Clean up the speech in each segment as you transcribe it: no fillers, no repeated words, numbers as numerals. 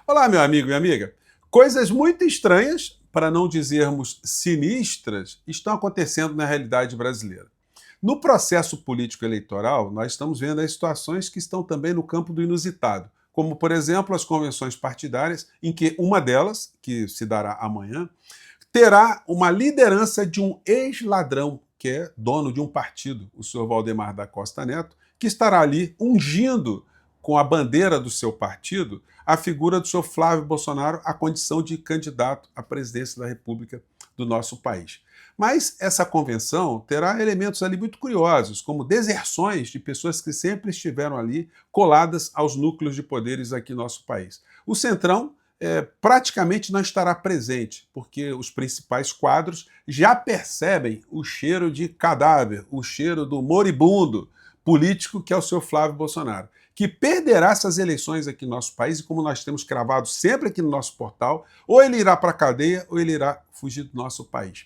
Olá, meu amigo, minha amiga. Coisas muito estranhas, para não dizermos sinistras, estão acontecendo na realidade brasileira. No processo político eleitoral, nós estamos vendo as situações que estão também no campo do inusitado, como, por exemplo, as convenções partidárias, em que uma delas, que se dará amanhã, terá uma liderança de um ex-ladrão, que é dono de um partido, o senhor Valdemar da Costa Neto, que estará ali ungindo com a bandeira do seu partido a figura do senhor Flávio Bolsonaro à condição de candidato à presidência da República do nosso país. Mas essa convenção terá elementos ali muito curiosos, como deserções de pessoas que sempre estiveram ali coladas aos núcleos de poderes aqui no nosso país. O Centrão praticamente não estará presente, porque os principais quadros já percebem o cheiro de cadáver, o cheiro do moribundo político que é o senhor Flávio Bolsonaro, que perderá essas eleições aqui no nosso país, e como nós temos cravado sempre aqui no nosso portal, ou ele irá para a cadeia ou ele irá fugir do nosso país.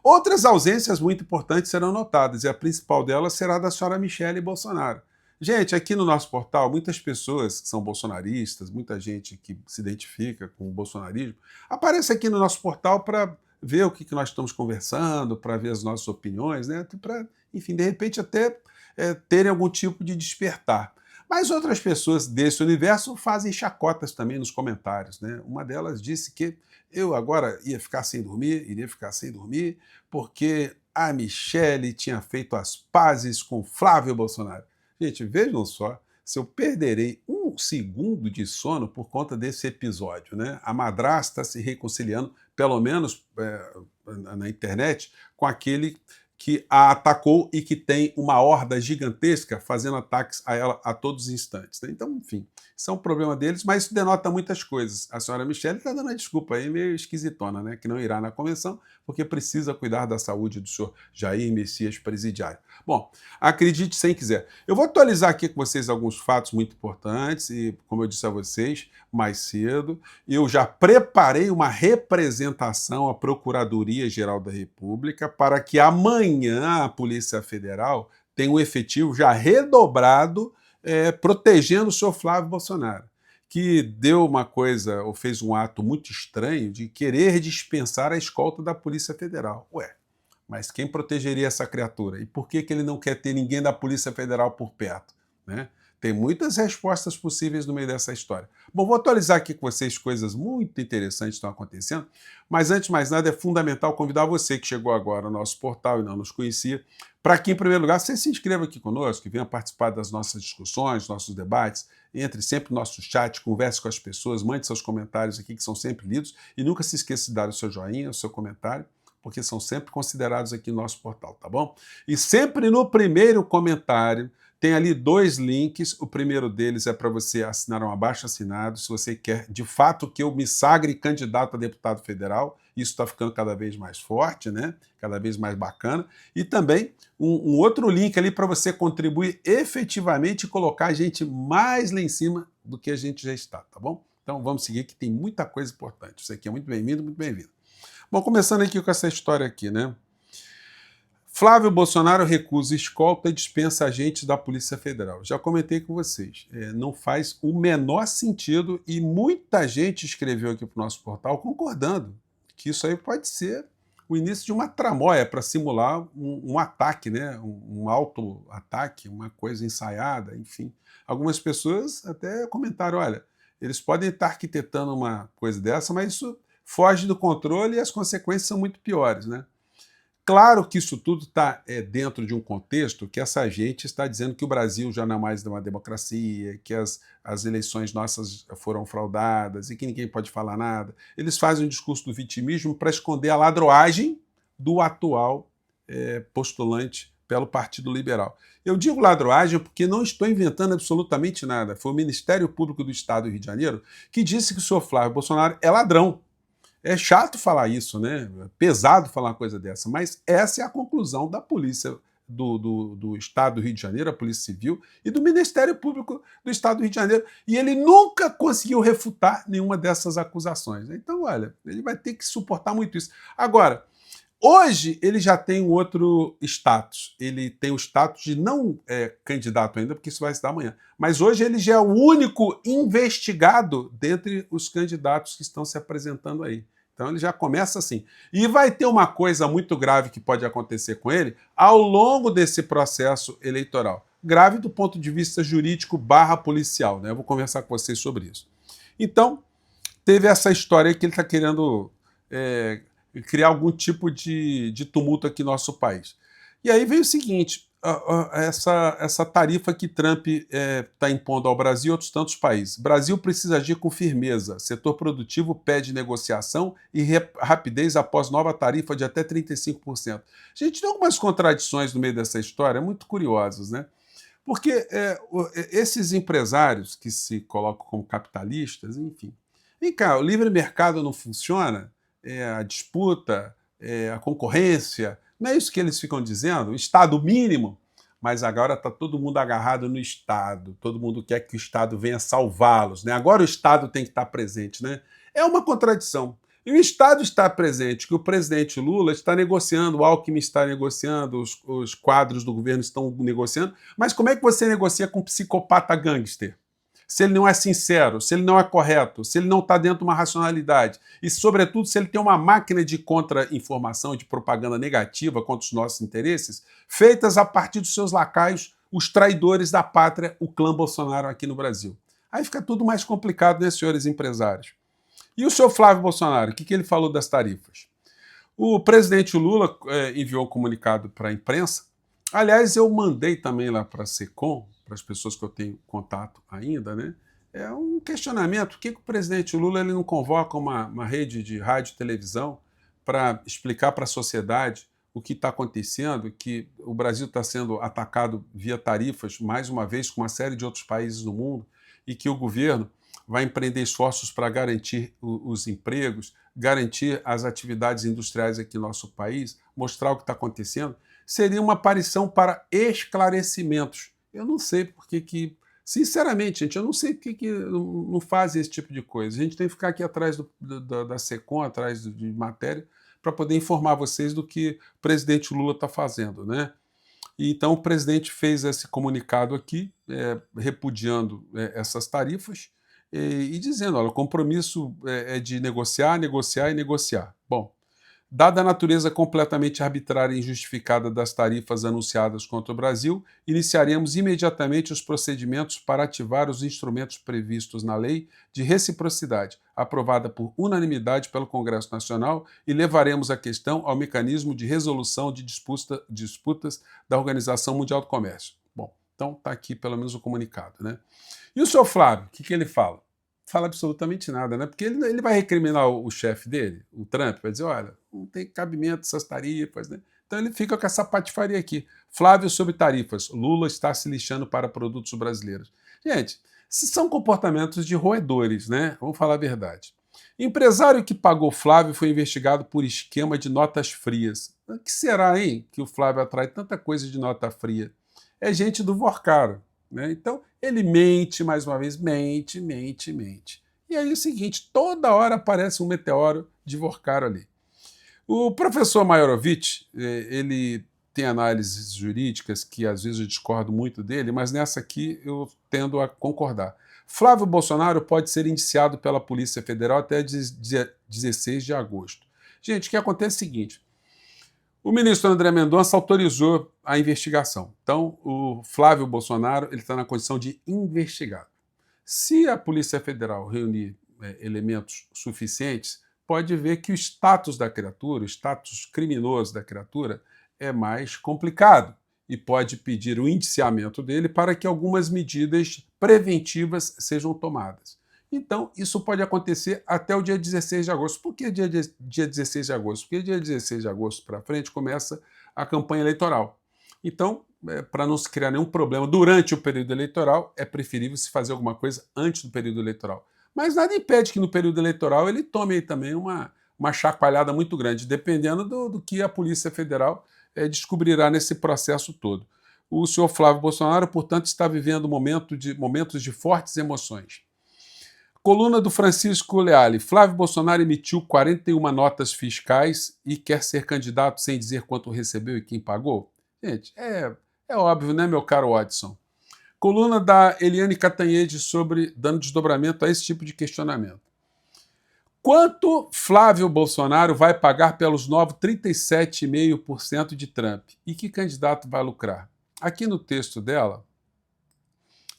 Outras ausências muito importantes serão notadas, e a principal delas será da senhora Michele Bolsonaro. Gente, aqui no nosso portal, muitas pessoas que são bolsonaristas, muita gente que se identifica com o bolsonarismo, aparece aqui no nosso portal para ver o que nós estamos conversando, para ver as nossas opiniões, né? Para, enfim, de repente até terem algum tipo de despertar. Mas outras pessoas desse universo fazem chacotas também nos comentários, né? Uma delas disse que eu agora iria ficar sem dormir, porque a Michele tinha feito as pazes com Flávio Bolsonaro. Gente, vejam só, se eu perderei um segundo de sono por conta desse episódio, né? A madrasta se reconciliando, pelo menos na internet, com aquele que a atacou e que tem uma horda gigantesca fazendo ataques a ela a todos os instantes, né? Então, enfim, isso é um problema deles, mas isso denota muitas coisas. A senhora Michele está dando a desculpa aí, meio esquisitona, né? Que não irá na convenção porque precisa cuidar da saúde do senhor Jair Messias Presidiário. Bom, acredite sem quiser. Eu vou atualizar aqui com vocês alguns fatos muito importantes e, como eu disse a vocês mais cedo, eu já preparei uma representação à Procuradoria-Geral da República para que amanhã a Polícia Federal tenha um efetivo já redobrado protegendo o senhor Flávio Bolsonaro, que deu uma coisa, ou fez um ato muito estranho de querer dispensar a escolta da Polícia Federal. Ué, mas quem protegeria essa criatura? E por que ele não quer ter ninguém da Polícia Federal por perto, né? Tem muitas respostas possíveis no meio dessa história. Bom, vou atualizar aqui com vocês coisas muito interessantes que estão acontecendo, mas antes de mais nada é fundamental convidar você que chegou agora ao nosso portal e não nos conhecia, para que, em primeiro lugar, você se inscreva aqui conosco, que venha participar das nossas discussões, nossos debates, entre sempre no nosso chat, converse com as pessoas, mande seus comentários aqui, que são sempre lidos, e nunca se esqueça de dar o seu joinha, o seu comentário, porque são sempre considerados aqui no nosso portal, tá bom? E sempre no primeiro comentário, tem ali dois links, o primeiro deles é para você assinar um abaixo-assinado, se você quer de fato que eu me sagre candidato a deputado federal, isso está ficando cada vez mais forte, né? Cada vez mais bacana, e também um outro link ali para você contribuir efetivamente e colocar a gente mais lá em cima do que a gente já está, tá bom? Então vamos seguir que tem muita coisa importante, você aqui é muito bem-vindo, muito bem-vindo. Bom, começando aqui com essa história aqui, né? Flávio Bolsonaro recusa escolta e dispensa agentes da Polícia Federal. Já comentei com vocês, não faz o menor sentido e muita gente escreveu aqui para o nosso portal concordando que isso aí pode ser o início de uma tramóia para simular um ataque, né? Um auto-ataque, uma coisa ensaiada, enfim. Algumas pessoas até comentaram, olha, eles podem estar arquitetando uma coisa dessa, mas isso foge do controle e as consequências são muito piores, né? Claro que isso tudo está dentro de um contexto que essa gente está dizendo que o Brasil já não é mais uma democracia, que as eleições nossas foram fraudadas e que ninguém pode falar nada. Eles fazem um discurso do vitimismo para esconder a ladroagem do atual postulante pelo Partido Liberal. Eu digo ladroagem porque não estou inventando absolutamente nada. Foi o Ministério Público do Estado do Rio de Janeiro que disse que o senhor Flávio Bolsonaro é ladrão. É chato falar isso, né? É pesado falar uma coisa dessa, mas essa é a conclusão da polícia do Estado do Rio de Janeiro, a Polícia Civil, e do Ministério Público do Estado do Rio de Janeiro. E ele nunca conseguiu refutar nenhuma dessas acusações. Então, olha, ele vai ter que suportar muito isso. Agora, Hoje ele já tem um outro status. Ele tem o status de não candidato ainda, porque isso vai se dar amanhã. Mas hoje ele já é o único investigado dentre os candidatos que estão se apresentando aí. Então ele já começa assim. E vai ter uma coisa muito grave que pode acontecer com ele ao longo desse processo eleitoral. Grave do ponto de vista jurídico / policial, né? Eu vou conversar com vocês sobre isso. Então, teve essa história aí que ele está querendo criar algum tipo de tumulto aqui no nosso país. E aí veio o seguinte, essa tarifa que Trump está impondo ao Brasil e outros tantos países. Brasil precisa agir com firmeza. Setor produtivo pede negociação e rapidez após nova tarifa de até 35%. Gente, tem algumas contradições no meio dessa história muito curiosas, né? Porque esses empresários que se colocam como capitalistas, enfim. Vem cá, o livre mercado não funciona? A disputa, a concorrência, não é isso que eles ficam dizendo? O Estado mínimo? Mas agora está todo mundo agarrado no Estado, todo mundo quer que o Estado venha salvá-los, né? Agora o Estado tem que estar presente, né? É uma contradição. E o Estado está presente, que o presidente Lula está negociando, o Alckmin está negociando, os quadros do governo estão negociando, mas como é que você negocia com um psicopata gangster? Se ele não é sincero, se ele não é correto, se ele não está dentro de uma racionalidade e, sobretudo, se ele tem uma máquina de contra-informação, de propaganda negativa contra os nossos interesses, feitas a partir dos seus lacaios, os traidores da pátria, o clã Bolsonaro aqui no Brasil. Aí fica tudo mais complicado, né, senhores empresários? E o senhor Flávio Bolsonaro, o que ele falou das tarifas? O presidente Lula enviou um comunicado para a imprensa. Aliás, eu mandei também lá para a SECOM, para as pessoas que eu tenho contato ainda, né? É um questionamento. Por que o presidente Lula ele não convoca uma rede de rádio e televisão para explicar para a sociedade o que está acontecendo, que o Brasil está sendo atacado via tarifas, mais uma vez, com uma série de outros países do mundo, e que o governo vai empreender esforços para garantir os empregos, garantir as atividades industriais aqui no nosso país, mostrar o que está acontecendo, seria uma aparição para esclarecimentos. Eu não sei porque que... Sinceramente, gente, eu não sei porque que não fazem esse tipo de coisa. A gente tem que ficar aqui atrás da SECOM, atrás de matéria, para poder informar vocês do que o presidente Lula está fazendo, né? E então o presidente fez esse comunicado aqui, repudiando essas tarifas e dizendo, olha, o compromisso é de negociar, negociar e negociar. Bom, dada a natureza completamente arbitrária e injustificada das tarifas anunciadas contra o Brasil, iniciaremos imediatamente os procedimentos para ativar os instrumentos previstos na Lei de Reciprocidade, aprovada por unanimidade pelo Congresso Nacional, e levaremos a questão ao mecanismo de resolução de disputas da Organização Mundial do Comércio. Bom, então está aqui pelo menos o comunicado, né? E o senhor Flávio, o que ele fala? Fala absolutamente nada, né? Porque ele vai recriminar o chefe dele, o Trump, vai dizer, olha, não tem cabimento essas tarifas, né? Então ele fica com essa patifaria aqui. Flávio sobre tarifas, Lula está se lixando para produtos brasileiros. Gente, são comportamentos de roedores, né? Vamos falar a verdade. Empresário que pagou Flávio foi investigado por esquema de notas frias. O que será, hein, que o Flávio atrai tanta coisa de nota fria? É gente do Vorcaro, né? Então, ele mente, mais uma vez, mente. E aí é o seguinte, toda hora aparece um meteoro de Vorcaro ali. O professor Maiorovitch, ele tem análises jurídicas que às vezes eu discordo muito dele, mas nessa aqui eu tendo a concordar. Flávio Bolsonaro pode ser indiciado pela Polícia Federal até 16 de agosto. Gente, o que acontece é o seguinte, o ministro André Mendonça autorizou a investigação. Então, o Flávio Bolsonaro ele está na condição de investigado. Se a Polícia Federal reunir elementos suficientes, pode ver que o status da criatura, o status criminoso da criatura, é mais complicado e pode pedir o indiciamento dele para que algumas medidas preventivas sejam tomadas. Então, isso pode acontecer até o dia 16 de agosto. Por que dia 16 de agosto? Porque dia 16 de agosto para frente começa a campanha eleitoral. Então, para não se criar nenhum problema durante o período eleitoral, é preferível se fazer alguma coisa antes do período eleitoral. Mas nada impede que no período eleitoral ele tome aí também uma chacoalhada muito grande, dependendo do que a Polícia Federal descobrirá nesse processo todo. O senhor Flávio Bolsonaro, portanto, está vivendo momentos de fortes emoções. Coluna do Francisco Leali. Flávio Bolsonaro emitiu 41 notas fiscais e quer ser candidato sem dizer quanto recebeu e quem pagou? Gente, é óbvio, né, meu caro Watson? Coluna da Eliane Catanhede sobre dando desdobramento a esse tipo de questionamento. Quanto Flávio Bolsonaro vai pagar pelos novos 37,5% de Trump? E que candidato vai lucrar? Aqui no texto dela,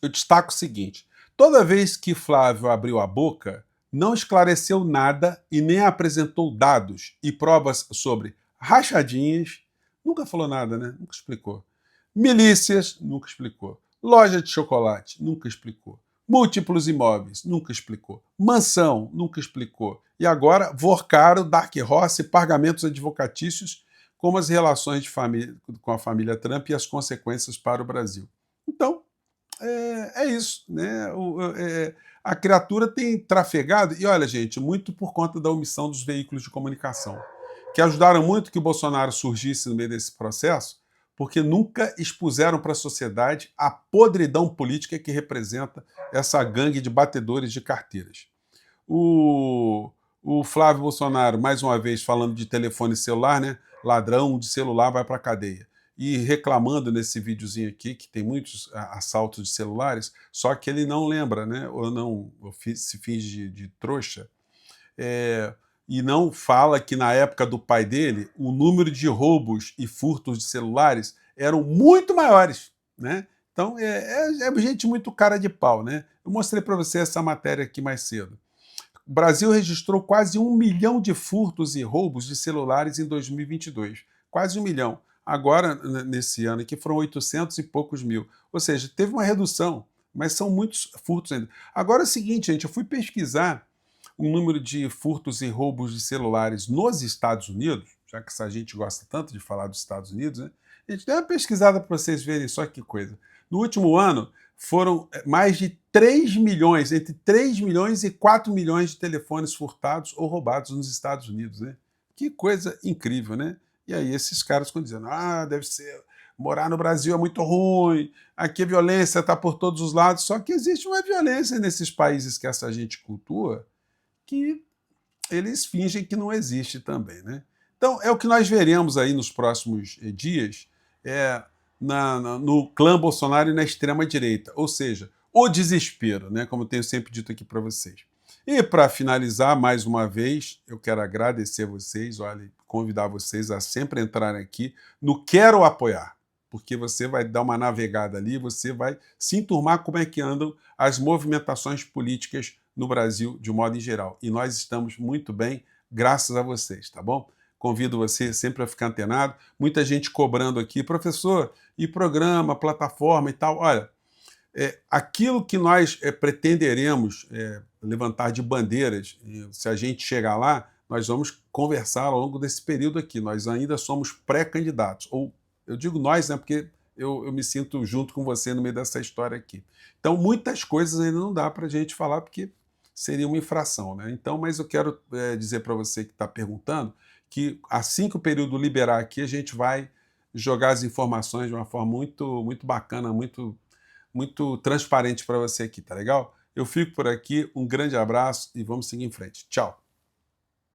eu destaco o seguinte: toda vez que Flávio abriu a boca, não esclareceu nada e nem apresentou dados e provas sobre rachadinhas, nunca falou nada, né? Nunca explicou. Milícias, nunca explicou. Loja de chocolate, nunca explicou. Múltiplos imóveis, nunca explicou. Mansão, nunca explicou. E agora, Vorcaro, Dark Horse, pagamentos advocatícios, como as relações de família, com a família Trump e as consequências para o Brasil. Então, é isso, né? A criatura tem trafegado, e olha, gente, muito por conta da omissão dos veículos de comunicação, que ajudaram muito que o Bolsonaro surgisse no meio desse processo, porque nunca expuseram para a sociedade a podridão política que representa essa gangue de batedores de carteiras. O Flávio Bolsonaro, mais uma vez, falando de telefone celular, né? Ladrão de celular vai para a cadeia. E reclamando nesse videozinho aqui, que tem muitos assaltos de celulares, só que ele não lembra, né? Ou se finge de trouxa, e não fala que na época do pai dele, o número de roubos e furtos de celulares eram muito maiores, né? Então, é gente muito cara de pau, né? Eu mostrei para você essa matéria aqui mais cedo. O Brasil registrou quase 1 milhão de furtos e roubos de celulares em 2022. Quase 1 milhão. Agora, nesse ano aqui, foram 800 e poucos mil. Ou seja, teve uma redução, mas são muitos furtos ainda. Agora é o seguinte, gente, eu fui pesquisar o número de furtos e roubos de celulares nos Estados Unidos, já que essa gente gosta tanto de falar dos Estados Unidos, né? A gente deu uma pesquisada para vocês verem só que coisa. No último ano, foram mais de 3 milhões, entre 3 milhões e 4 milhões de telefones furtados ou roubados nos Estados Unidos, né? Que coisa incrível, né? E aí esses caras ficam dizendo, deve ser, morar no Brasil é muito ruim, aqui a violência está por todos os lados, só que existe uma violência nesses países que essa gente cultua, que eles fingem que não existe também, né? Então, é o que nós veremos aí nos próximos dias no clã Bolsonaro e na extrema-direita, ou seja, o desespero, né? Como eu tenho sempre dito aqui para vocês. E para finalizar, mais uma vez, eu quero agradecer a vocês, olha, convidar vocês a sempre entrarem aqui no Quero Apoiar, porque você vai dar uma navegada ali, você vai se enturmar como é que andam as movimentações políticas no Brasil, de modo em geral. E nós estamos muito bem, graças a vocês, tá bom? Convido você sempre a ficar antenado. Muita gente cobrando aqui, professor, e programa, plataforma e tal. Olha, aquilo que nós pretenderemos levantar de bandeiras, se a gente chegar lá, nós vamos conversar ao longo desse período aqui. Nós ainda somos pré-candidatos, ou eu digo nós, né, porque eu me sinto junto com você no meio dessa história aqui. Então, muitas coisas ainda não dá para a gente falar, porque seria uma infração, né? Então, mas eu quero dizer para você que está perguntando que assim que o período liberar aqui, a gente vai jogar as informações de uma forma muito, muito bacana, muito transparente para você aqui, tá legal? Eu fico por aqui, um grande abraço e vamos seguir em frente. Tchau!